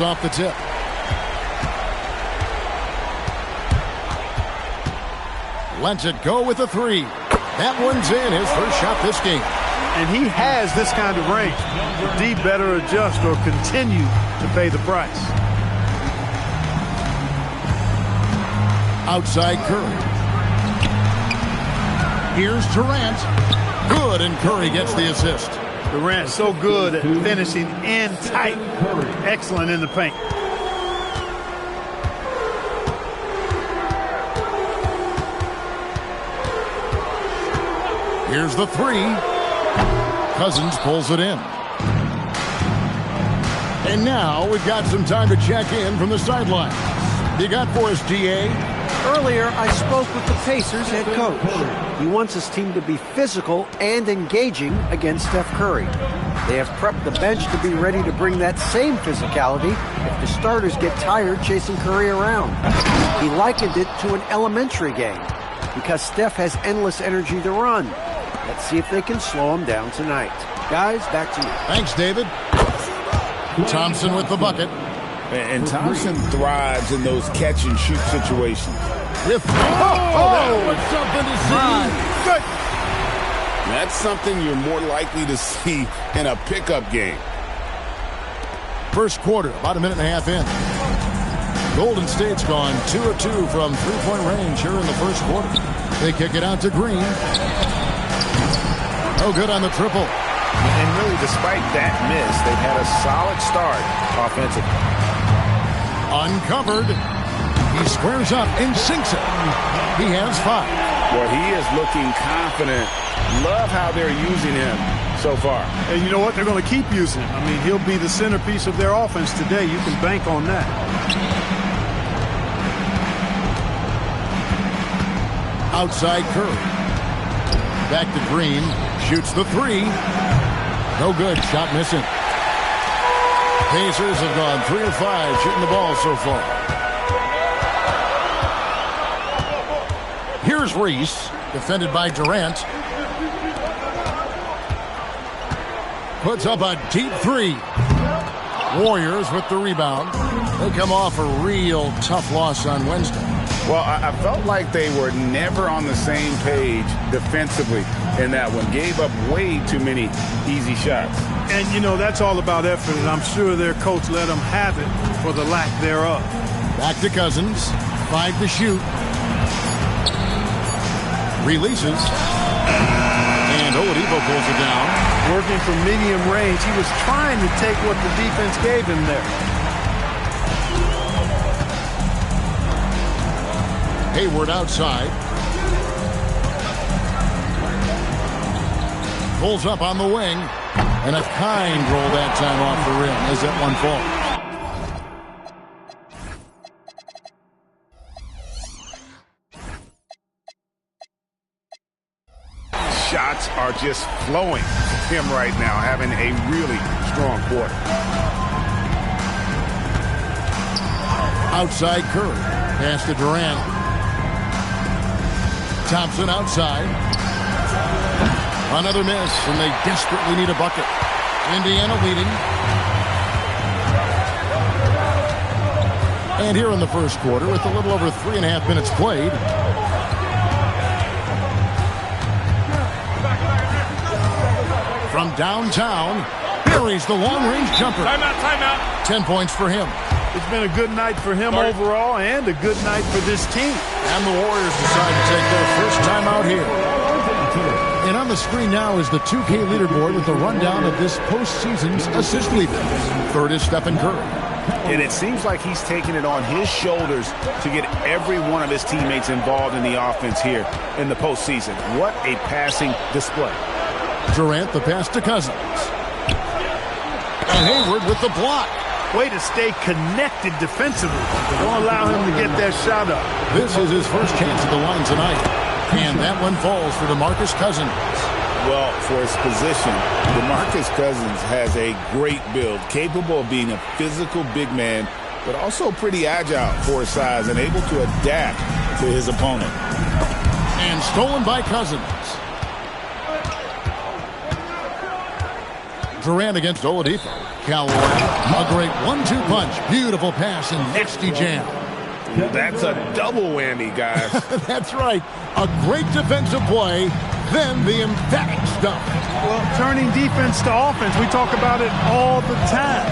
off the tip. Lets it go with a three. That one's in, his first shot this game. And he has this kind of range. The D better adjust or continue to pay the price. Outside Curry. Here's Durant. Good, and Curry gets the assist. Durant so good at finishing in tight. Excellent in the paint. Here's the three. Cousins pulls it in. And now we've got some time to check in from the sideline. You got for us, DA? Earlier, I spoke with the Pacers head coach. He wants his team to be physical and engaging against Steph Curry. They have prepped the bench to be ready to bring that same physicality if the starters get tired chasing Curry around. He likened it to an elementary game because Steph has endless energy to run. Let's see if they can slow him down tonight. Guys, back to you. Thanks, David. Thompson with the bucket. And Thompson thrives in those catch-and-shoot situations. With that was something to see. Good. That's something you're more likely to see in a pickup game. First quarter, about a minute and a half in. Golden State's gone 2 of 2 from three-point range here in the first quarter. They kick it out to Green. Oh, good on the triple. And really, despite that miss, they've had a solid start offensively. Uncovered. He squares up and sinks it. He has 5. Well, he is looking confident. Love how they're using him so far. And you know what? They're going to keep using him. I mean, he'll be the centerpiece of their offense today. You can bank on that. Outside Curry. Back to Green. Shoots the three. No good. Shot missing. Pacers have gone 3 of 5 shooting the ball so far. Here's Reese, defended by Durant. Puts up a deep three. Warriors with the rebound. They come off a real tough loss on Wednesday. Well, I felt like they were never on the same page defensively in that one. Gave up way too many easy shots. And, you know, that's all about effort, and I'm sure their coach let them have it for the lack thereof. Back to Cousins. 5 to shoot. Releases. And Oladipo pulls it down. Working from medium range, he was trying to take what the defense gave him there. Hayward outside. Pulls up on the wing. And a kind roll that time off the rim as that one falls. Shots are just flowing to him right now, having a really strong quarter. Outside Curry. Pass to Durant. Thompson outside. Another miss, and they desperately need a bucket. Indiana leading. And here in the first quarter, with a little over 3.5 minutes played. From downtown, buries the long-range jumper. Timeout. 10 points for him. It's been a good night for him overall and a good night for this team. And the Warriors decide to take their first time out here. And on the screen now is the 2K leaderboard with a rundown of this postseason's assist leaders. Third is Stephen Curry. And it seems like he's taking it on his shoulders to get every one of his teammates involved in the offense here in the postseason. What a passing display. Durant the pass to Cousins. And Hayward with the block. Way to stay connected defensively. Don't allow him to get that shot up. This is his first chance at the line tonight. And that one falls for DeMarcus Cousins. Well, for his position, DeMarcus Cousins has a great build, capable of being a physical big man, but also pretty agile for his size and able to adapt to his opponent. And stolen by Cousins. Durant against Oladipo. Callaway, a great 1-2 punch. Beautiful pass and nasty jam. That's a double whammy, guys. That's right. A great defensive play, then the emphatic stuff. Well, turning defense to offense, we talk about it all the time.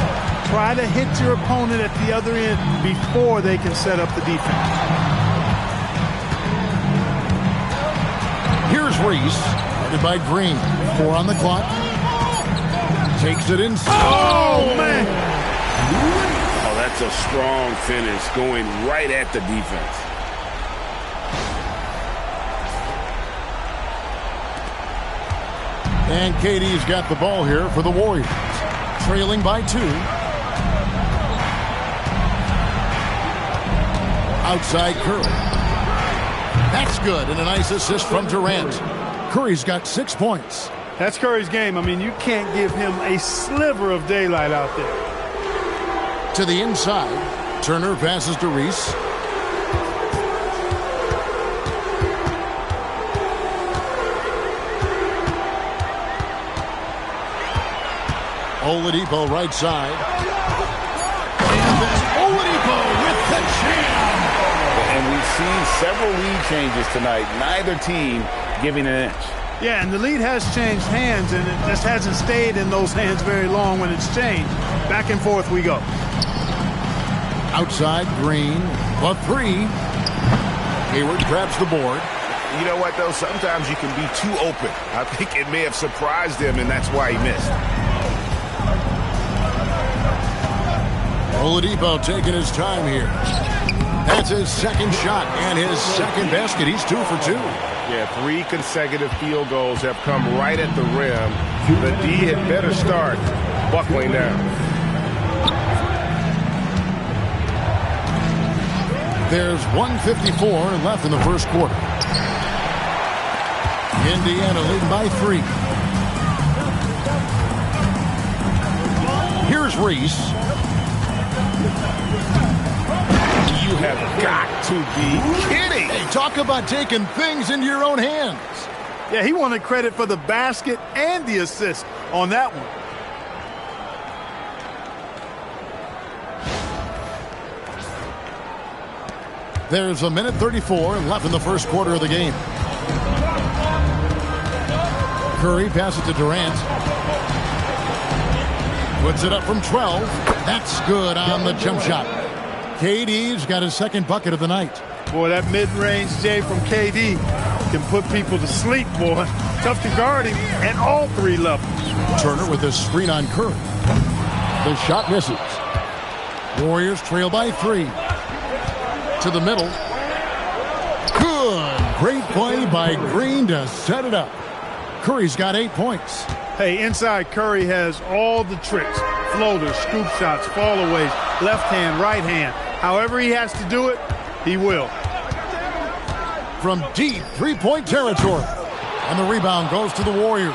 Try to hit your opponent at the other end before they can set up the defense. Here's Reese, headed by Green. 4 on the clock. Takes it inside. Oh, man! Oh, that's a strong finish going right at the defense. And KD's got the ball here for the Warriors. Trailing by 2. Outside Curry. That's good, and a nice assist from Durant. Curry's got 6 points. That's Curry's game. I mean, you can't give him a sliver of daylight out there. To the inside, Turner passes to Reese. Oladipo right side. And then Oladipo with the jam. And we've seen several lead changes tonight. Neither team giving an inch. Yeah, and the lead has changed hands, and it just hasn't stayed in those hands very long when it's changed. Back and forth we go. Outside Green, a 3. Hayward grabs the board. You know what, though? Sometimes you can be too open. I think it may have surprised him, and that's why he missed. Oladipo taking his time here. That's his second shot and his second basket. He's 2 for 2. Yeah, 3 consecutive field goals have come right at the rim. The D had better start buckling down. There's 1:54 left in the first quarter. Indiana leading by 3. Here's Reese. You have got to be kidding. Hey, talk about taking things into your own hands. Yeah, he wanted credit for the basket and the assist on that one. There's 1:34 left in the first quarter of the game. Curry passes to Durant. Puts it up from 12. That's good on the jump shot. KD's got his second bucket of the night. Boy, that mid-range J from KD can put people to sleep, boy. Tough to guard him at all 3 levels. Turner with a screen on Curry. The shot misses. Warriors trail by 3. To the middle. Good. Great play by Green to set it up. Curry's got 8 points. Hey, inside Curry has all the tricks. Floaters, scoop shots, fallaways, left hand, right hand. However he has to do it, he will. From deep 3-point territory. And the rebound goes to the Warriors.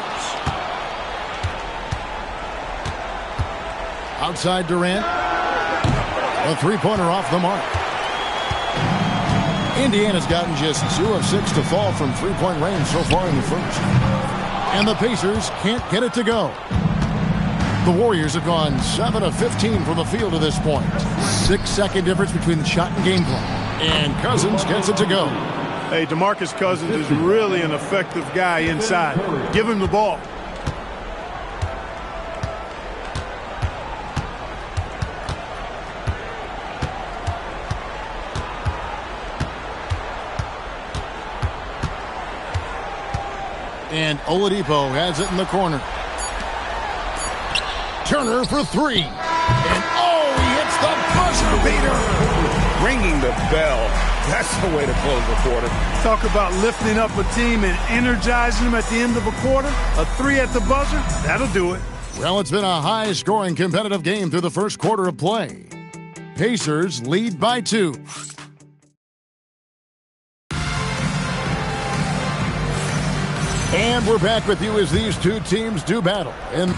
Outside Durant. A 3-pointer off the mark. Indiana's gotten just 2 of 6 to fall from 3-point range so far in the first. And the Pacers can't get it to go. The Warriors have gone 7 of 15 from the field to this point. 6-second difference between the shot and game clock. And Cousins gets it to go. Hey, DeMarcus Cousins is really an effective guy inside. Give him the ball. And Oladipo has it in the corner. Turner for 3. And he hits the buzzer beater. Ringing the bell. That's the way to close the quarter. Talk about lifting up a team and energizing them at the end of a quarter. A 3 at the buzzer, that'll do it. Well, it's been a high-scoring competitive game through the first quarter of play. Pacers lead by 2. And we're back with you as these two teams do battle in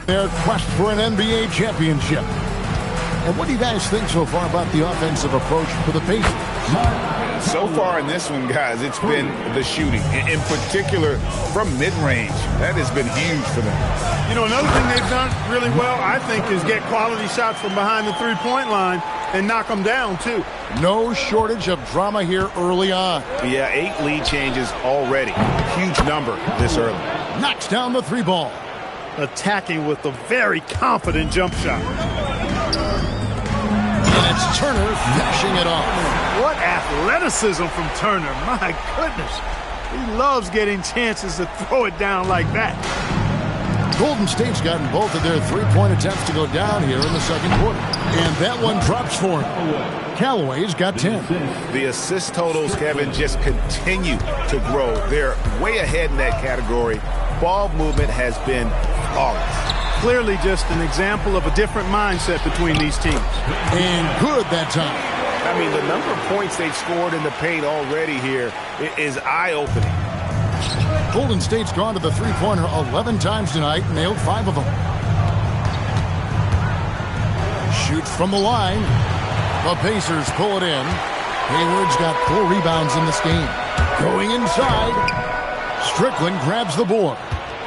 their quest for an NBA championship. And what do you guys think so far about the offensive approach for the Pacers? So far in this one, guys, it's been the shooting, in particular from mid-range. That has been huge for them. You know, another thing they've done really well, I think, is get quality shots from behind the three-point line and knock them down, too. No shortage of drama here early on. Yeah, 8 lead changes already. Huge number this early. Knocks down the 3 ball. Attacking with a very confident jump shot. And it's Turner finishing it off. What athleticism from Turner. My goodness. He loves getting chances to throw it down like that. Golden State's gotten both of their 3-point attempts to go down here in the second quarter. And that one drops for him. Callaway's got 10. The assist totals, Kevin, just continue to grow. They're way ahead in that category. Ball movement has been flawless. Clearly just an example of a different mindset between these teams. And good that time. I mean, the number of points they've scored in the paint already here is eye-opening. Golden State's gone to the three-pointer 11 times tonight, nailed 5 of them. Shoots from the line. The Pacers pull it in. Hayward's got 4 rebounds in this game. Going inside. Strickland grabs the board.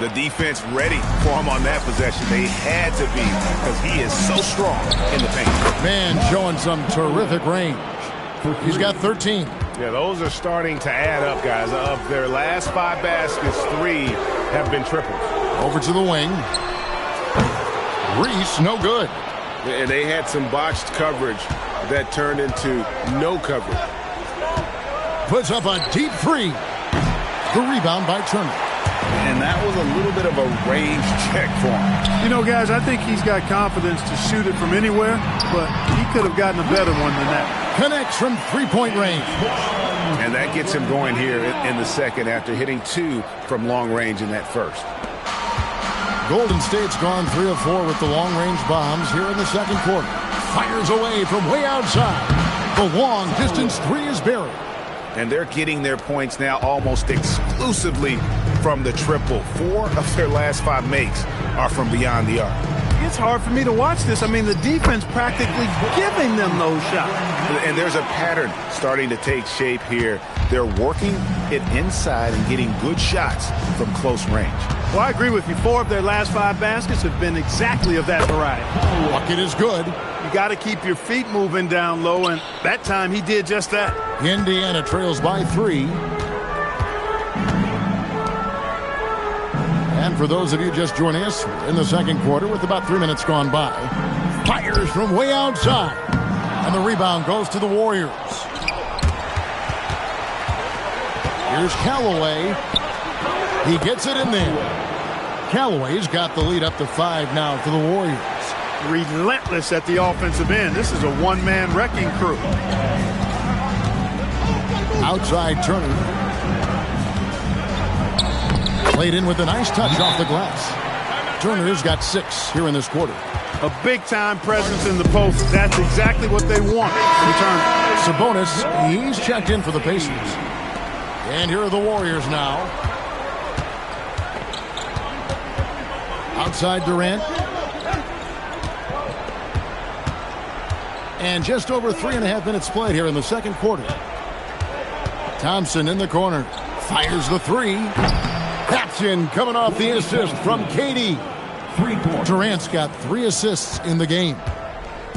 The defense ready for him on that possession. They had to be because he is so strong in the paint. Man showing some terrific range. He's got 13. Yeah, those are starting to add up, guys. Of their last 5 baskets, 3 have been triples. Over to the wing. Reese, no good. And they had some botched coverage that turned into no coverage. Puts up a deep 3. The rebound by Turner. And that was a little bit of a range check for him. You know, guys, I think he's got confidence to shoot it from anywhere, but he could have gotten a better one than that. Connects from 3-point range. And that gets him going here in the second after hitting 2 from long range in that first. Golden State's gone 3 of 4 with the long-range bombs here in the second quarter. Fires away from way outside. The long-distance 3 is buried. And they're getting their points now almost exclusively from the triple. 4 of their last 5 makes are from beyond the arc. It's hard for me to watch this. I mean, the defense practically giving them those shots. And there's a pattern starting to take shape here. They're working it inside and getting good shots from close range. Well, I agree with you. 4 of their last 5 baskets have been exactly of that variety. Bucket is good. You got to keep your feet moving down low, and that time he did just that. Indiana trails by 3. And for those of you just joining us in the second quarter with about 3 minutes gone by, fires from way outside. And the rebound goes to the Warriors. Here's Callaway. He gets it in there. Callaway's got the lead up to 5 now for the Warriors. Relentless at the offensive end. This is a one-man wrecking crew. Outside Turner. Played in with a nice touch off the glass. Turner's got 6 here in this quarter. A big-time presence in the post. That's exactly what they want from Turner. Sabonis, he's checked in for the Pacers. And here are the Warriors now. Outside Durant. And just over 3.5 minutes played here in the second quarter. Thompson in the corner. Fires the 3. Caption coming off the assist from KD. Durant's got 3 assists in the game.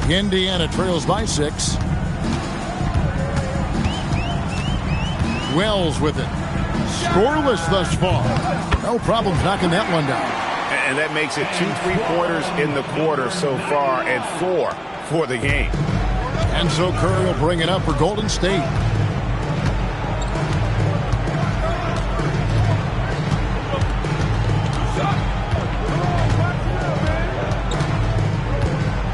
Indiana trails by 6. Wells with it. Scoreless thus far. No problems knocking that one down. And that makes it 2 3-pointers in the quarter so far and 4 for the game. And so Curry will bring it up for Golden State.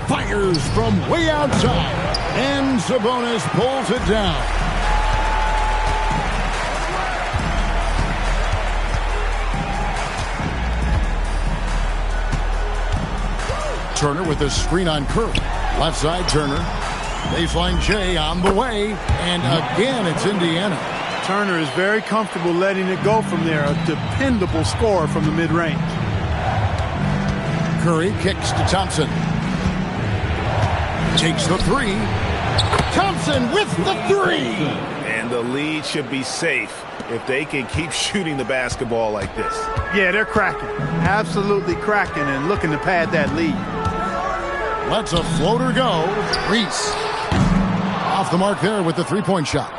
Fires from way outside. And Sabonis pulls it down. Turner with a screen on Curry. Left side, Turner. Baseline J on the way. And again, it's Indiana. Turner is very comfortable letting it go from there. A dependable scorer from the mid-range. Curry kicks to Thompson. Takes the 3. Thompson with the 3. And the lead should be safe if they can keep shooting the basketball like this. Yeah, they're cracking. Absolutely cracking and looking to pad that lead. Lets a floater go. Reese off the mark there with the three-point shot.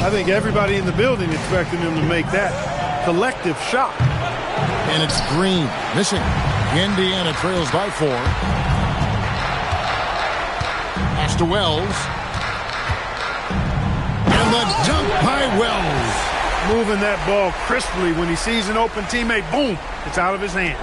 I think everybody in the building expecting him to make that collective shot. And it's Green missing. Indiana trails by 4. Pass to Wells. And the dunk by Wells. Moving that ball crisply when he sees an open teammate. Boom! It's out of his hand.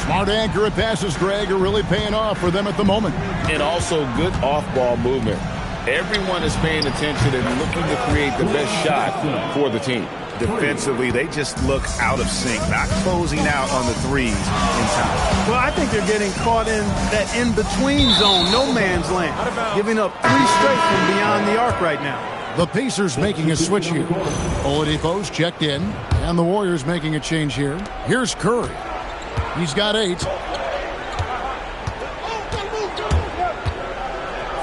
Smart, accurate passes, Greg, are really paying off for them at the moment. And also good off-ball movement. Everyone is paying attention and looking to create the best shot for the team. Defensively, they just look out of sync, not closing out on the threes in time. Well, I think they're getting caught in that in-between zone, no man's land, giving up 3 straight from beyond the arc right now. The Pacers making a switch here. Oladipo's checked in, and the Warriors making a change here. Here's Curry. He's got 8.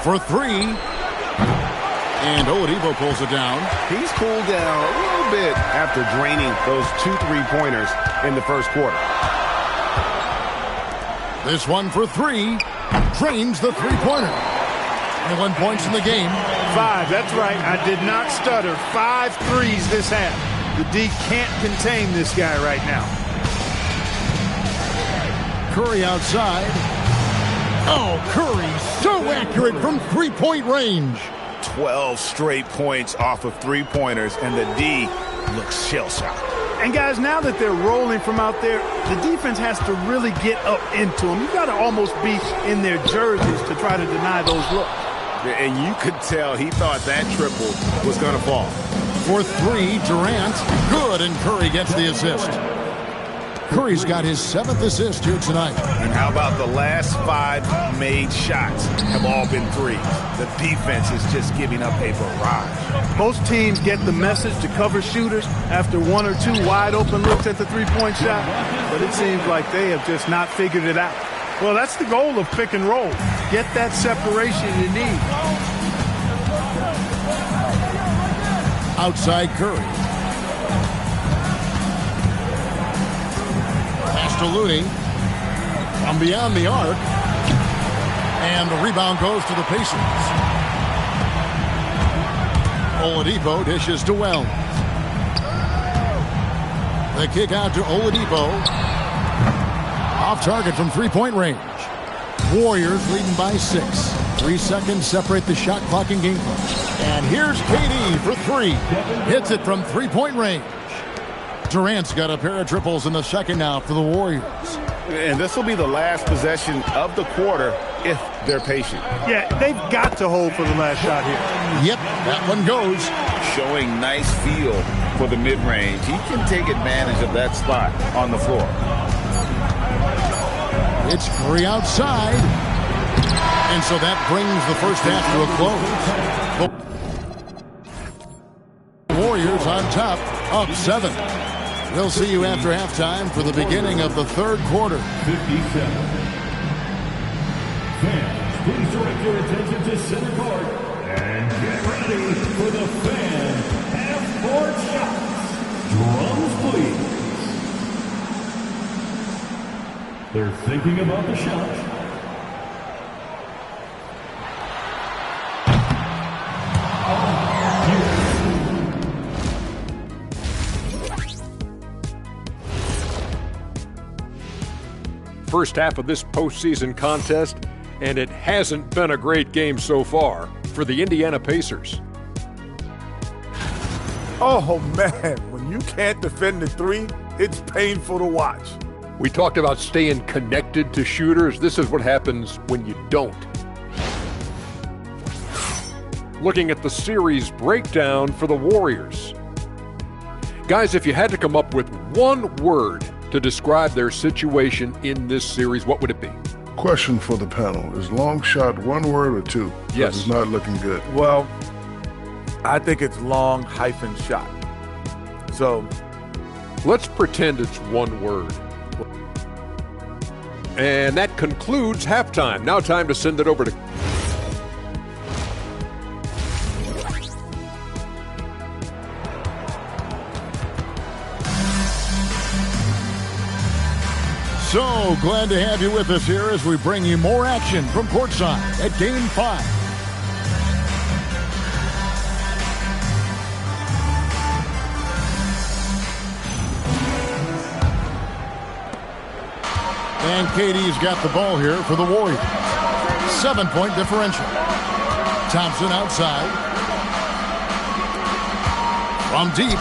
For 3. And Oladipo pulls it down. He's cooled down a little bit after draining those 2 3-pointers in the first quarter. This one for 3. Drains the three-pointer. 21 points in the game. 5, that's right. I did not stutter. 5 threes this half. The D can't contain this guy right now. Curry outside. Oh, Curry so accurate from three-point range. 12 straight points off of three-pointers, and the D looks shell-shocked. And guys, now that they're rolling from out there, the defense has to really get up into them. You've got to almost be in their jerseys to try to deny those looks. And you could tell he thought that triple was going to fall. For 3, Durant. Good, and Curry gets the assist. Curry's got his 7th assist here tonight. And how about the last 5 made shots have all been threes? The defense is just giving up a barrage. Most teams get the message to cover shooters after 1 or 2 wide open looks at the three-point shot, but it seems like they have just not figured it out. Well, that's the goal of pick and roll. Get that separation you need. Outside Curry. Pass to Looney. From beyond the arc. And the rebound goes to the Pacers. Oladipo dishes to Wells. The kick out to Oladipo. Off target from three-point range. Warriors leading by 6. 3 seconds separate the shot clock and game clock. And here's KD for 3. Hits it from three-point range. Durant's got a pair of triples in the second now for the Warriors. And this will be the last possession of the quarter if they're patient. Yeah, they've got to hold for the last shot here. Yep, that one goes. Showing nice feel for the mid-range. He can take advantage of that spot on the floor. It's Curry outside. And so that brings the first half to a close. The Warriors on top, up 7. We'll see you after halftime for the beginning of the third quarter. 57. Fans, please direct your attention to center court and get ready for the fan half-court shots. Drums, please. They're thinking about the shot. First half of this postseason contest, and it hasn't been a great game so far for the Indiana Pacers. Oh, man, when you can't defend the 3, it's painful to watch. We talked about staying connected to shooters. This is what happens when you don't. Looking at the series breakdown for the Warriors. Guys, if you had to come up with one word to describe their situation in this series, what would it be? Question for the panel. Is long shot one word or 2? Yes. It's not looking good. Well, I think it's long-shot. So let's pretend it's one word. And that concludes halftime. Now time to send it over to So glad to have you with us here as we bring you more action from courtside at Game 5. And Katie's got the ball here for the Warriors. 7-point differential. Thompson outside. From deep.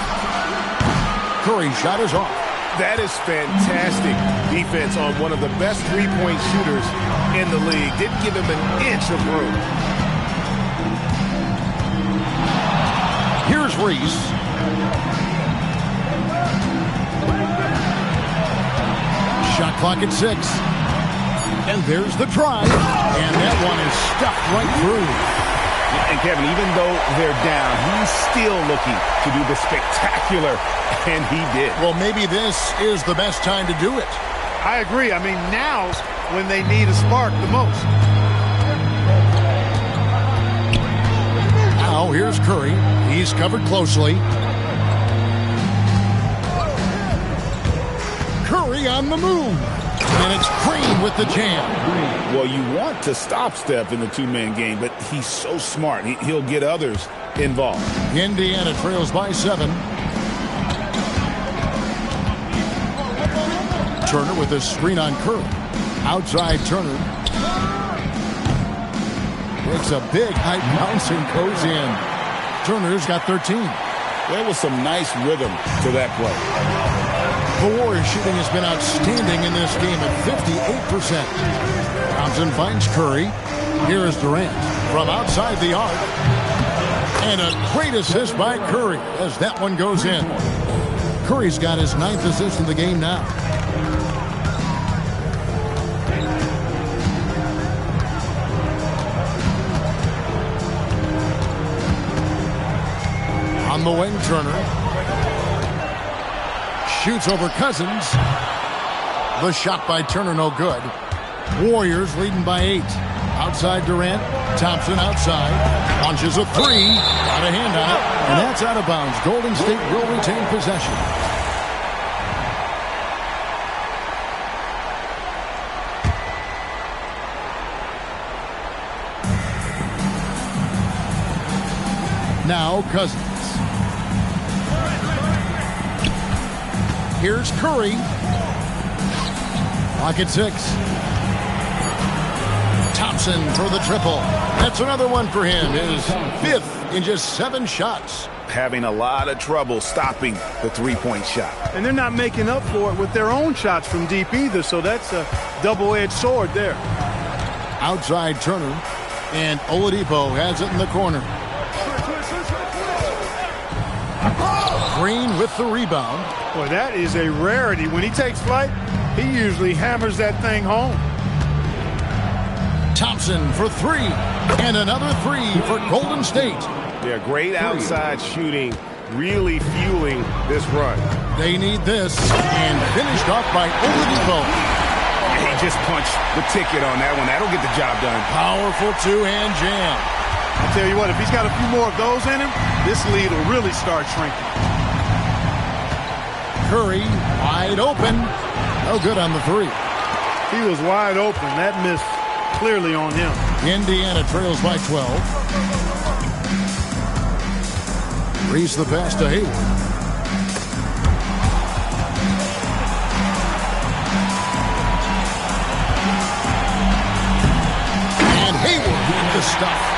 Curry's shot is off. That is fantastic defense on one of the best three-point shooters in the league. Didn't give him an inch of room. Here's Reese. Shot clock at 6. And there's the drive. And that one is stuffed right through. And Kevin, even though they're down, he's still looking to do the spectacular, and he did. Well, maybe this is the best time to do it. I agree. I mean, now's when they need a spark the most. Now here's Curry. He's covered closely. Curry on the move. And it's Green with the jam. Well, you want to stop Steph in the two-man game, but he's so smart. He'll get others involved. Indiana trails by 7. Turner with a screen on Curry. Outside Turner. Makes a big high bounce and goes in. Turner's got 13. There was some nice rhythm to that play. The Warriors shooting has been outstanding in this game at 58%. Thompson finds Curry. Here is Durant from outside the arc. And a great assist by Curry as that one goes in. Curry's got his 9th assist in the game now. On the wing, Turner. Shoots over Cousins. The shot by Turner, no good. Warriors leading by 8. Outside Durant. Thompson outside. Launches a 3. Got a hand on it. And that's out of bounds. Golden State will retain possession. Now Cousins. Here's Curry. Clock at 6. Thompson for the triple. That's another one for him. His 5th in just 7 shots. Having a lot of trouble stopping the three-point shot. And they're not making up for it with their own shots from deep either, so that's a double-edged sword there. Outside Turner. And Oladipo has it in the corner. Green with the rebound. Boy, that is a rarity. When he takes flight, he usually hammers that thing home. Thompson for 3. And another 3 for Golden State. Yeah, great outside shooting, really fueling this run. They need this. And finished off by Oladipo. He just punched the ticket on that one. That'll get the job done. Powerful two-hand jam. I tell you what, if he's got a few more of those in him, this lead will really start shrinking. Curry wide open. No good on the 3. He was wide open. That missed clearly on him. Indiana trails by 12. Reese the pass to Hayward. And Hayward with the stuff.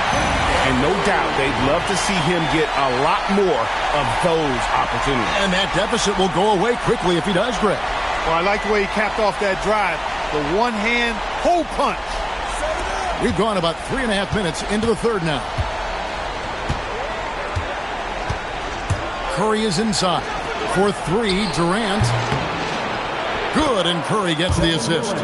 And no doubt they'd love to see him get a lot more of those opportunities. And that deficit will go away quickly if he does, Greg. Well, I like the way he capped off that drive. The one-hand hole punch. We've gone about 3.5 minutes into the third now. Curry is inside. For 3, Durant. Good, and Curry gets the assist.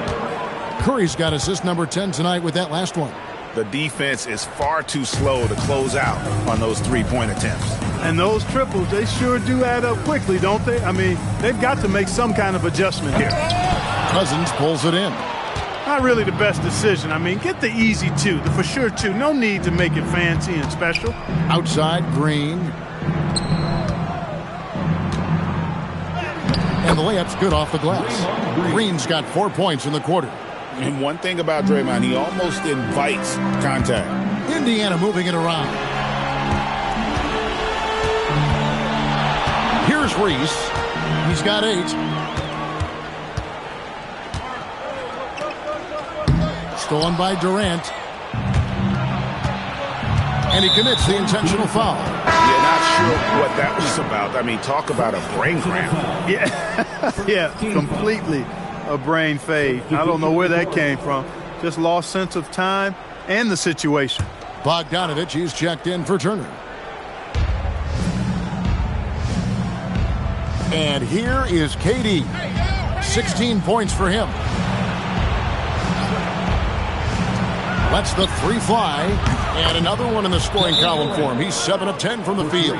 Curry's got assist number 10 tonight with that last one. The defense is far too slow to close out on those three-point attempts. And those triples, they sure do add up quickly, don't they? I mean, they've got to make some kind of adjustment here. Cousins pulls it in. Not really the best decision. I mean, get the easy 2, the for sure 2. No need to make it fancy and special. Outside, Green. And the layup's good off the glass. Green's got 4 points in the quarter. And one thing about Draymond, he almost invites contact. Indiana moving it around. Here's Reese. He's got 8. Stolen by Durant. And he commits the intentional foul. Yeah, not sure what that was about. I mean, talk about a brain cramp. Yeah, completely a brain fade. I don't know where that came from. Just lost sense of time and the situation. Bogdanovich, he's checked in for Turner. And here is KD. 16 points for him. Lets the 3 fly. And another one in the scoring column for him. He's 7 of 10 from the field.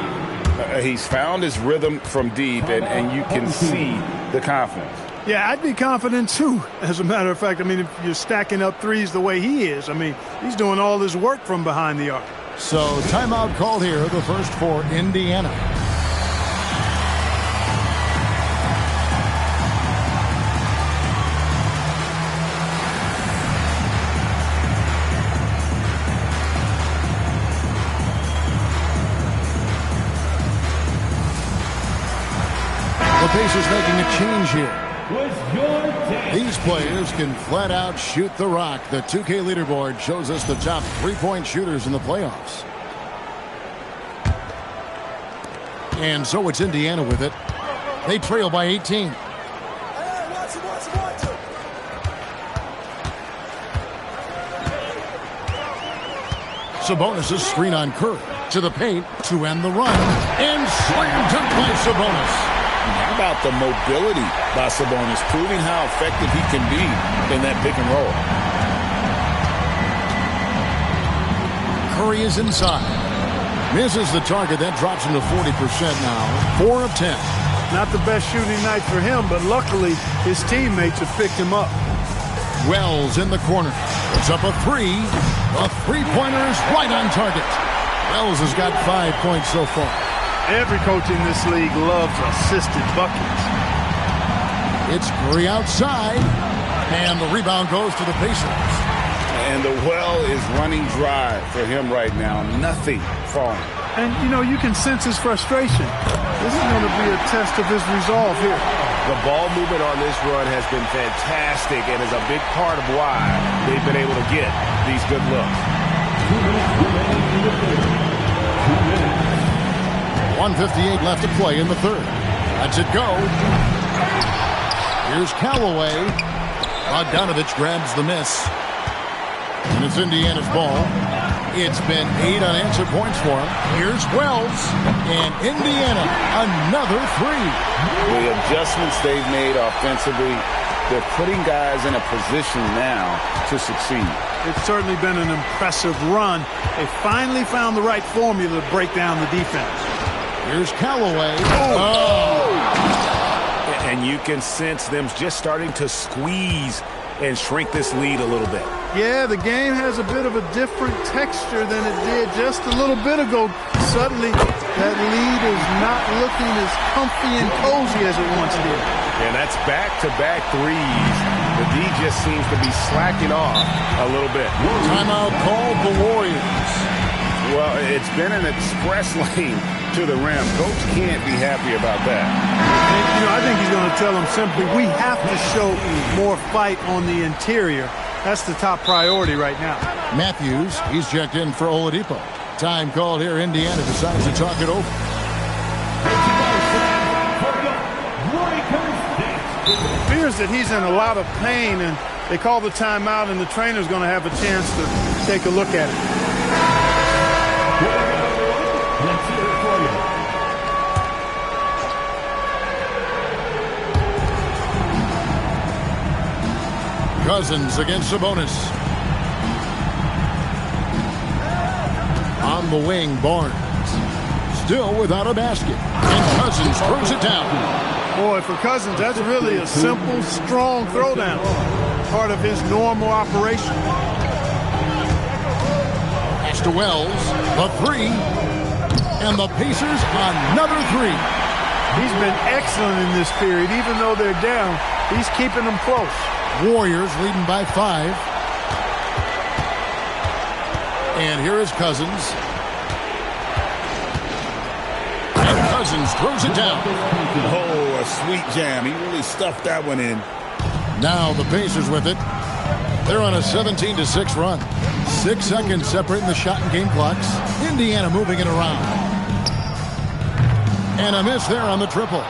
He's found his rhythm from deep, and you can see the confidence. Yeah, I'd be confident, too. As a matter of fact, I mean, if you're stacking up threes the way he is, I mean, he's doing all his work from behind the arc. So, timeout called here, the first for Indiana. The Pacers making a change here. These players can flat out shoot the rock. The 2K leaderboard shows us the top 3-point shooters in the playoffs. And so it's Indiana with it. They trail by 18. Sabonis' screen on Curry. To the paint to end the run. And slam dunk by Sabonis. How about the mobility by Sabonis, proving how effective he can be in that pick and roll. Curry is inside. Misses the target. That drops him to 40% now. 4 of 10. Not the best shooting night for him, but luckily his teammates have picked him up. Wells in the corner. Puts up a 3. The three-pointer is right on target. Wells has got 5 points so far. Every coach in this league loves assisted buckets. It's Curry outside. And the rebound goes to the Pacers. And the well is running dry for him right now. Nothing falling. And, you know, you can sense his frustration. This is going to be a test of his resolve here. The ball movement on this run has been fantastic and is a big part of why they've been able to get these good looks. 1:58 left to play in the third. Lets it go. Here's Callaway. Bogdanovich grabs the miss. And it's Indiana's ball. It's been 8 unanswered points for him. Here's Wells. And Indiana, another 3. The adjustments they've made offensively, they're putting guys in a position now to succeed. It's certainly been an impressive run. They finally found the right formula to break down the defense. Here's Callaway. And you can sense them just starting to squeeze and shrink this lead a little bit. Yeah, the game has a bit of a different texture than it did just a little bit ago. Suddenly, that lead is not looking as comfy and cozy as it once did. And that's back-to-back threes. The D just seems to be slacking off a little bit. Timeout called the Warriors. Well, it's been an express lane to the rim. Coach can't be happy about that. And, you know, I think he's going to tell them simply, we have to show more fight on the interior. That's the top priority right now. Matthews, he's checked in for Oladipo. Time called here. Indiana decides to talk it over. It appears that he's in a lot of pain, and they call the timeout, and the trainer's going to have a chance to take a look at it. Cousins against Sabonis. On the wing, Barnes. Still without a basket. And Cousins throws it down. Boy, for Cousins, that's really a simple, strong throwdown. Part of his normal operation. Pass to Wells. The 3. And the Pacers another 3. He's been excellent in this period. Even though they're down, he's keeping them close. Warriors leading by 5. And here is Cousins. And Cousins throws it down. Oh, a sweet jam. He really stuffed that one in. Now the Pacers with it. They're on a 17-6 run. 6 seconds separating the shot and game clocks. Indiana moving it around. And a miss there on the triple.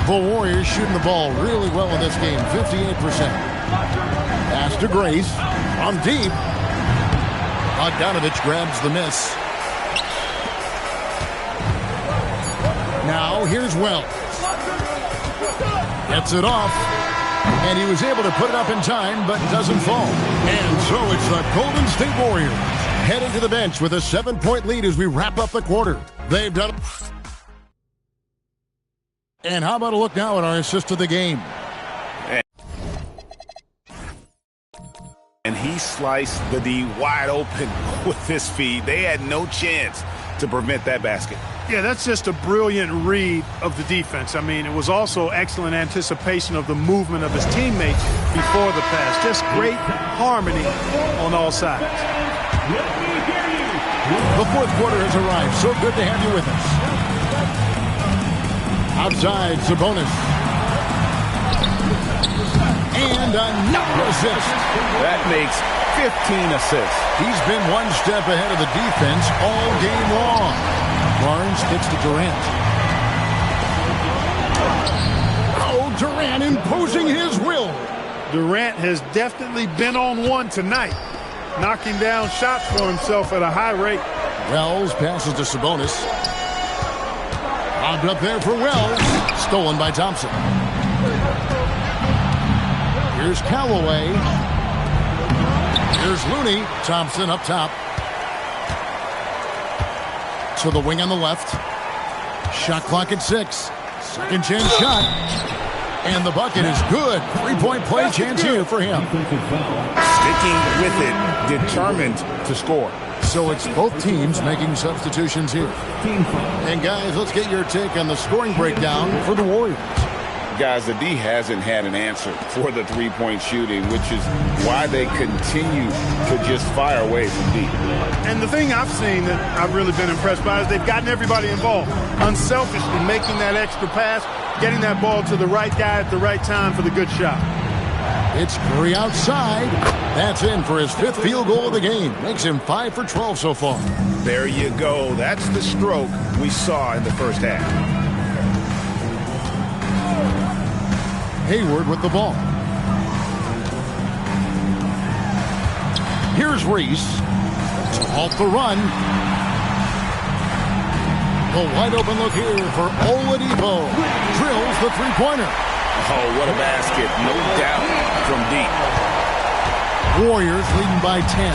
The Warriors shooting the ball really well in this game, 58%. Pass to Grace. On deep. Bogdanovich grabs the miss. Now here's Wells. Gets it off. And he was able to put it up in time, but doesn't fall. And so it's the Golden State Warriors heading to the bench with a 7-point lead as we wrap up the quarter. They've done it. And how about a look now at our assist of the game? And he sliced the D wide open with his feet. They had no chance to prevent that basket. Yeah, that's just a brilliant read of the defense. I mean, it was also excellent anticipation of the movement of his teammates before the pass. Just great harmony on all sides. The fourth quarter has arrived. So good to have you with us. Outside, Sabonis. And another assist. That makes 15 assists. He's been one step ahead of the defense all game long. Barnes kicks to Durant. Oh, Durant imposing his will. Durant has definitely been on one tonight, knocking down shots for himself at a high rate. Wells passes to Sabonis. Lobbed up there for Wells. Stolen by Thompson. Here's Callaway. Here's Looney. Thompson up top. To the wing on the left. Shot clock at 6. Second chance shot. And the bucket is good. 3-point play chance here for him. Sticking with it, determined to score. So it's both teams making substitutions here. And guys, let's get your take on the scoring breakdown for the Warriors. Guys, the D hasn't had an answer for the three-point shooting, which is why they continue to just fire away from deep. And the thing I've seen that I've really been impressed by is they've gotten everybody involved. Unselfishly making that extra pass, getting that ball to the right guy at the right time for the good shot. It's Curry outside. That's in for his 5th field goal of the game. Makes him 5 for 12 so far. There you go. That's the stroke we saw in the first half. Hayward with the ball. Here's Reese to halt the run. The wide open look here for Oladipo. Drills the three-pointer. Oh, what a basket. No doubt from deep. Warriors leading by 10.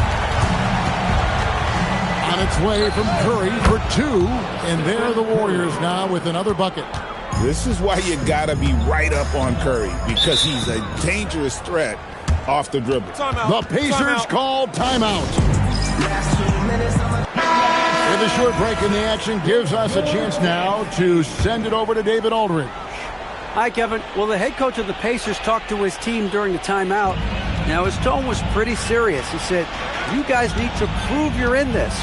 On its way from Curry for 2. And there are the Warriors now with another bucket. This is why you got to be right up on Curry, because he's a dangerous threat off the dribble. The Pacers call timeout. With a short break in the action gives us a chance now to send it over to David Aldridge. Hi, Kevin. Well, the head coach of the Pacers talked to his team during the timeout. Now, his tone was pretty serious. He said, you guys need to prove you're in this.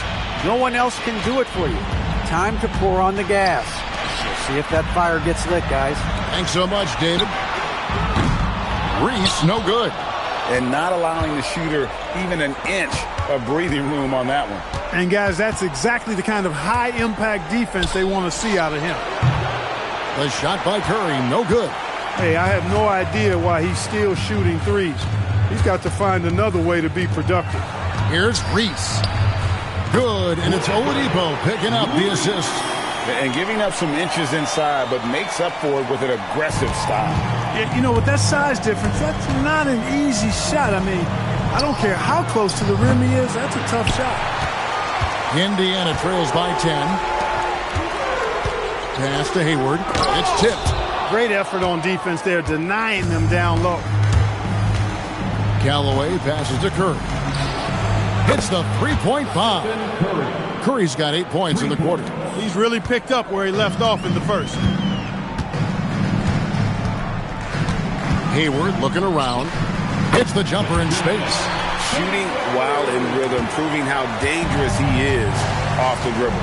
No one else can do it for you. Time to pour on the gas. We'll see if that fire gets lit, guys. Thanks so much, David. Reese, no good. And not allowing the shooter even an inch of breathing room on that one. And, guys, that's exactly the kind of high-impact defense they want to see out of him. The shot by Curry, no good. Hey, I have no idea why he's still shooting threes. He's got to find another way to be productive. Here's Reese. Good, and it's Oladipo picking up the assist. And giving up some inches inside, but makes up for it with an aggressive style. Yeah, you know, with that size difference, that's not an easy shot. I mean, I don't care how close to the rim he is, that's a tough shot. Indiana trails by 10. Pass to Hayward. It's tipped. Great effort on defense there, denying them down low. Callaway passes to Curry. Hits the three-point bomb. Curry's got 8 points in the quarter. He's really picked up where he left off in the first. Hayward looking around. Hits the jumper in space. Shooting while in rhythm, proving how dangerous he is off the dribble.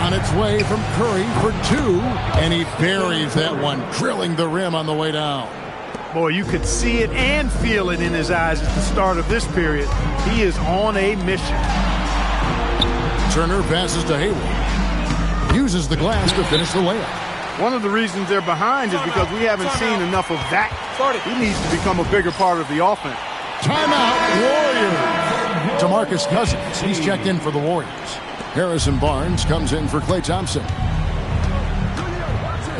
On its way from Curry for 2, and he buries that one, drilling the rim on the way down. Boy, you could see it and feel it in his eyes at the start of this period. He is on a mission. Turner passes to Hayward. Uses the glass to finish the layup. One of the reasons they're behind is because we haven't seen enough of that. He needs to become a bigger part of the offense. Timeout, Warriors. DeMarcus Cousins, he's checked in for the Warriors. Harrison Barnes comes in for Klay Thompson.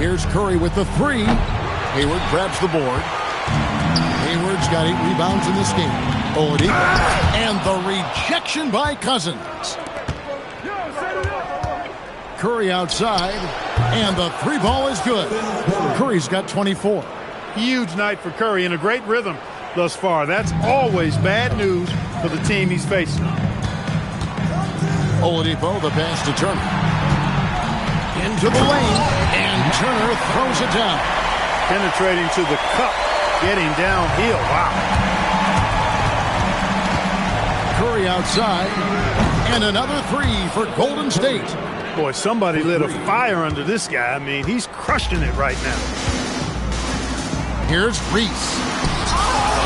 Here's Curry with the 3. Hayward grabs the board. Hayward's got 8 rebounds in this game. Oladipo. And the rejection by Cousins. Curry outside. And the 3 ball is good. Curry's got 24. Huge night for Curry and a great rhythm thus far. That's always bad news for the team he's facing. Oladipo, the pass to Turner. Into the lane. And Turner throws it down. Penetrating to the cup, getting downhill. Wow. Curry outside, and another 3 for Golden State. Boy, somebody lit a fire under this guy. I mean, he's crushing it right now. Here's Reese.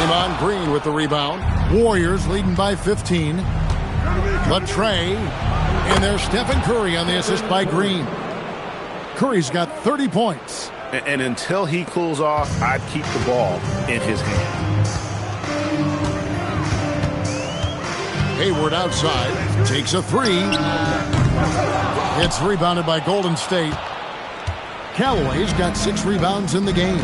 Draymond Green with the rebound. Warriors leading by 15. Latrey, and there's Stephen Curry on the assist by Green. Curry's got 30 points. And until he cools off, I'd keep the ball in his hand. Hayward outside, takes a 3. It's rebounded by Golden State. Callaway's got 6 rebounds in the game.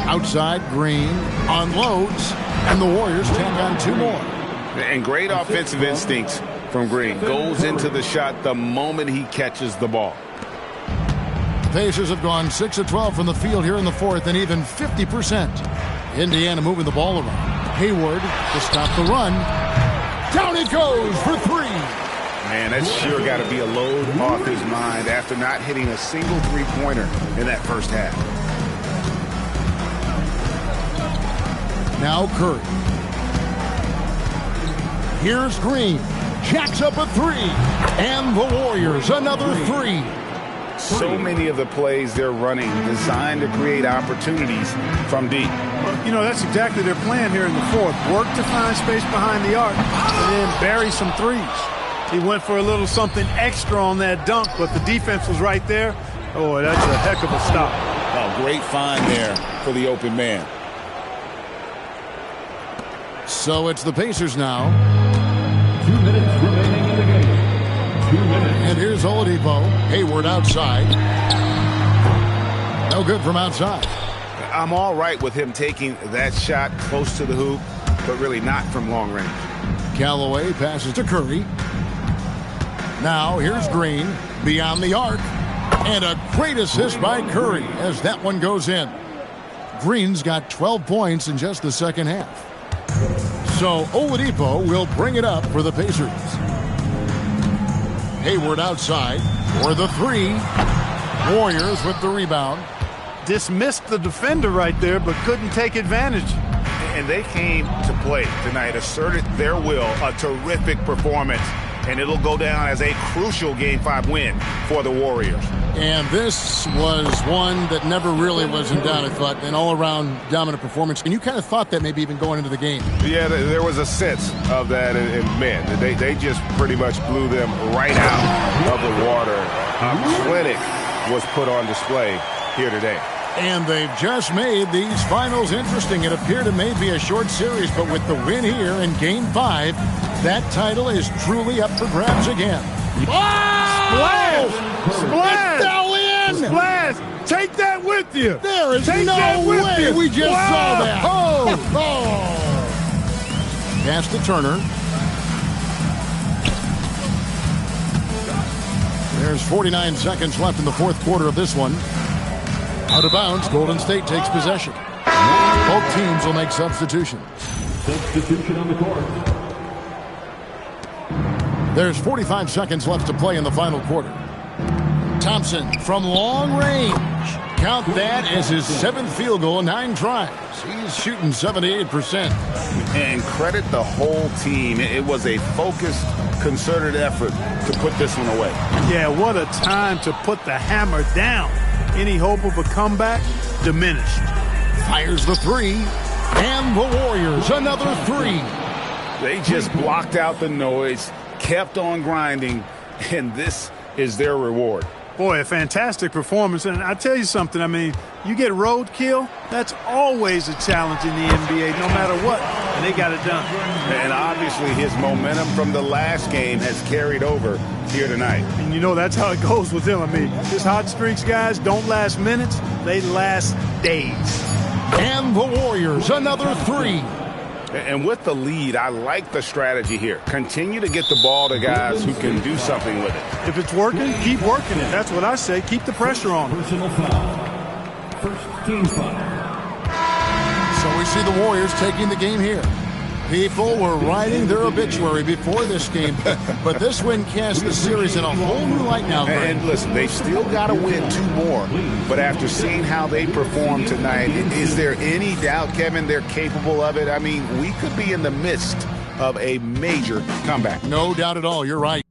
Outside, Green unloads, and the Warriors take on 2 more. And great offensive instincts from Green. Goes into the shot the moment he catches the ball. The Pacers have gone 6 of 12 from the field here in the 4th, and even 50%. Indiana moving the ball around. Hayward to stop the run. Down it goes for 3. Man, that's sure got to be a load off his mind after not hitting a single three-pointer in that first half. Now Curry. Here's Green. Jacks up a 3. And the Warriors another 3. So many of the plays they're running designed to create opportunities from deep. Well, you know, that's exactly their plan here in the 4th. Work to find space behind the arc and then bury some 3s. He went for a little something extra on that dunk, but the defense was right there. Oh, that's a heck of a stop. Oh, great find there for the open man. So it's the Pacers now. 2 minutes remaining in the game. 2 minutes. And here's Oladipo. Hayward outside. No good from outside. I'm all right with him taking that shot close to the hoop, but really not from long range. Callaway passes to Curry. Now here's Green beyond the arc. And a great assist by Curry as that one goes in. Green's got 12 points in just the second half. So Oladipo will bring it up for the Pacers. Hayward outside for the 3. Warriors with the rebound. Dismissed the defender right there, but couldn't take advantage. And they came to play tonight, asserted their will, a terrific performance, and it'll go down as a crucial Game 5 win for the Warriors. And this was one that never really was in doubt, I thought, an all-around dominant performance. And you kind of thought that maybe even going into the game. Yeah, there was a sense of that, and man, they just pretty much blew them right out of the water. Clinic was put on display here today. And they've just made these finals interesting. It appeared it may be a short series, but with the win here in Game 5, that title is truly up for grabs again. Splash! Splash! It fell in! Splash! Take that with you! There is no way we just saw that! Oh! Pass to Turner. There's 49 seconds left in the 4th quarter of this one. Out of bounds, Golden State takes possession. Both teams will make substitutions. Substitution on the court. There's 45 seconds left to play in the final quarter. Thompson from long range. Count that as his 7th field goal in 9 tries. He's shooting 78%. And credit the whole team. It was a focused, concerted effort to put this one away. Yeah, what a time to put the hammer down. Any hope of a comeback diminished. Fires the 3. And the Warriors another 3. They just blocked out the noise, kept on grinding, and this is their reward. Boy, a fantastic performance. And I tell you something, I mean, you get roadkill, that's always a challenge in the NBA, no matter what. And they got it done. And obviously his momentum from the last game has carried over here tonight. And you know that's how it goes with him. I mean, his hot streaks, guys, don't last minutes. They last days. And the Warriors another 3. And with the lead, I like the strategy here. Continue to get the ball to guys who can do something with it. If it's working, keep working it. That's what I say. Keep the pressure on them. Personal foul. First team foul. So we see the Warriors taking the game here. People were writing their obituary before this game, but this win casts the series in a whole new light now. And listen, they've still got to win 2 more, but after seeing how they performed tonight, is there any doubt, Kevin, they're capable of it? I mean, we could be in the midst of a major comeback. No doubt at all. You're right.